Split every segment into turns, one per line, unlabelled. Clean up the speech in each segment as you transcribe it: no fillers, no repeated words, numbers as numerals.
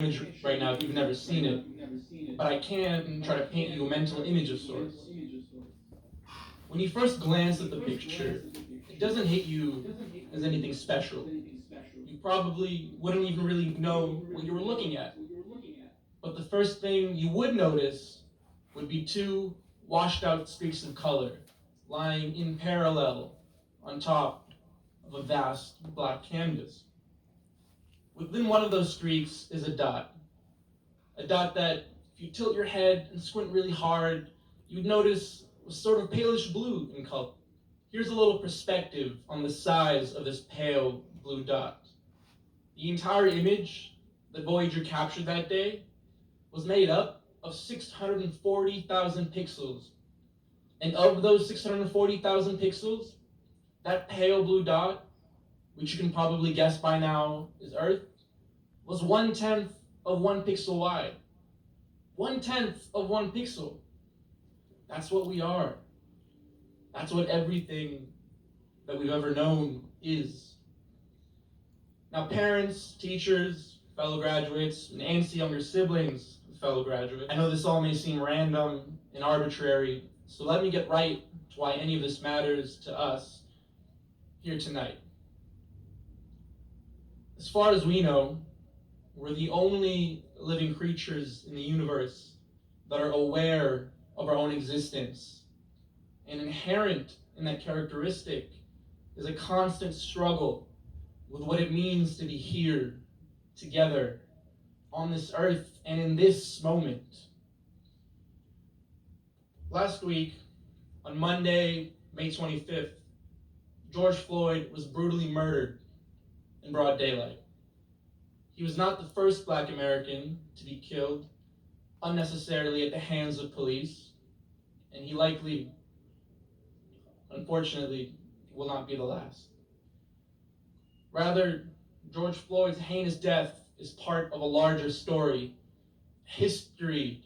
image right now if you've never seen it, but I can try to paint you a mental image of sorts. When you first glance at the picture, it doesn't hit you as anything special. You probably wouldn't even really know what you were looking at. But the first thing you would notice would be two washed out streaks of color lying in parallel on top of a vast black canvas. Within one of those streaks is a dot that, if you tilt your head and squint really hard, you'd notice was sort of palish blue in color. Here's a little perspective on the size of this pale blue dot. The entire image that Voyager captured that day was made up of 640,000 pixels. And of those 640,000 pixels, that pale blue dot, which you can probably guess by now is Earth, was 1/10 of 1 pixel wide. 1/10 of 1 pixel. That's what we are. That's what everything that we've ever known is. Now, parents, teachers, fellow graduates, and antsy younger siblings of fellow graduates, I know this all may seem random and arbitrary, so let me get right to why any of this matters to us here tonight. As far as we know, we're the only living creatures in the universe that are aware of our own existence. And inherent in that characteristic is a constant struggle with what it means to be here, together, on this earth, and in this moment. Last week, on Monday, May 25th, George Floyd was brutally murdered in broad daylight. He was not the first Black American to be killed unnecessarily at the hands of police, and he likely, unfortunately, will not be the last. Rather, George Floyd's heinous death is part of a larger story, history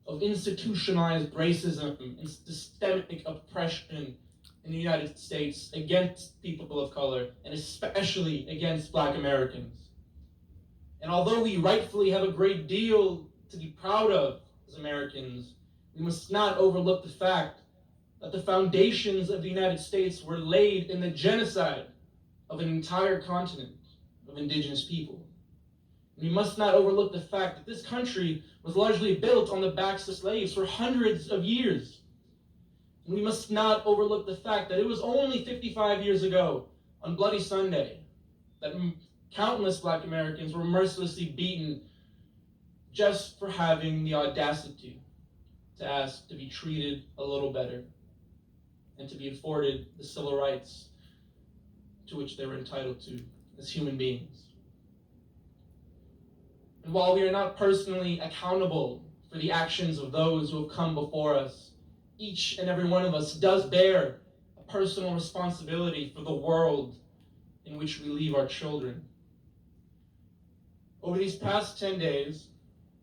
of institutionalized racism and systemic oppression in the United States against people of color, and especially against Black Americans. And although we rightfully have a great deal to be proud of as Americans, we must not overlook the fact that the foundations of the United States were laid in the genocide of an entire continent of indigenous people. And we must not overlook the fact that this country was largely built on the backs of slaves for hundreds of years. And we must not overlook the fact that it was only 55 years ago, on Bloody Sunday, that countless Black Americans were mercilessly beaten just for having the audacity to ask to be treated a little better and to be afforded the civil rights to which they were entitled to as human beings. And while we are not personally accountable for the actions of those who have come before us, each and every one of us does bear a personal responsibility for the world in which we leave our children. Over these past 10 days,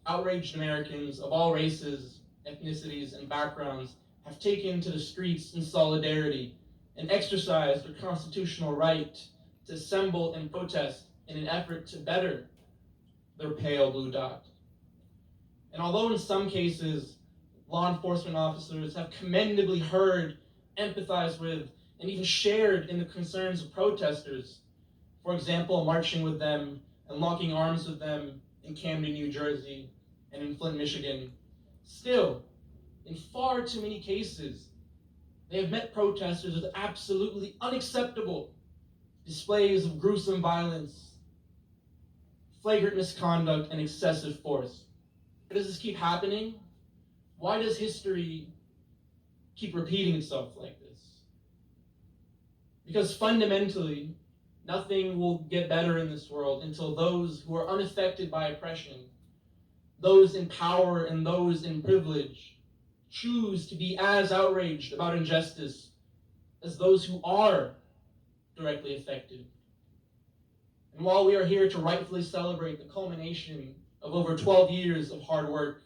outraged Americans of all races, ethnicities, and backgrounds have taken to the streets in solidarity and exercised their constitutional right to assemble and protest in an effort to better their pale blue dot. And although in some cases, law enforcement officers have commendably heard, empathized with, and even shared in the concerns of protesters, for example, marching with them and locking arms with them in Camden, New Jersey, and in Flint, Michigan, still, in far too many cases, they have met protesters with absolutely unacceptable displays of gruesome violence, flagrant misconduct, and excessive force. Why does this keep happening? Why does history keep repeating itself like this? Because fundamentally, nothing will get better in this world until those who are unaffected by oppression, those in power and those in privilege, choose to be as outraged about injustice as those who are directly affected. And while we are here to rightfully celebrate the culmination of over 12 years of hard work,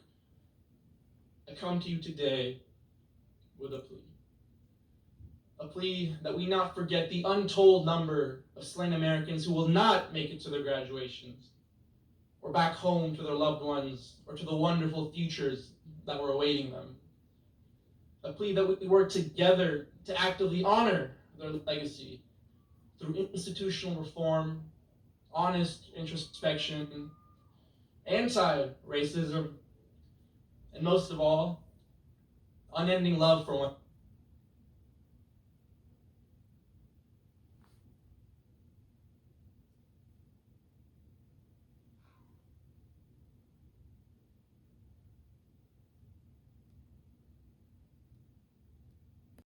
I come to you today with a plea. A plea that we not forget the untold number of slain Americans who will not make it to their graduations, or back home to their loved ones, or to the wonderful futures that were awaiting them. A plea that we work together to actively honor their legacy through institutional reform, honest introspection, anti-racism, and most of all, unending love for one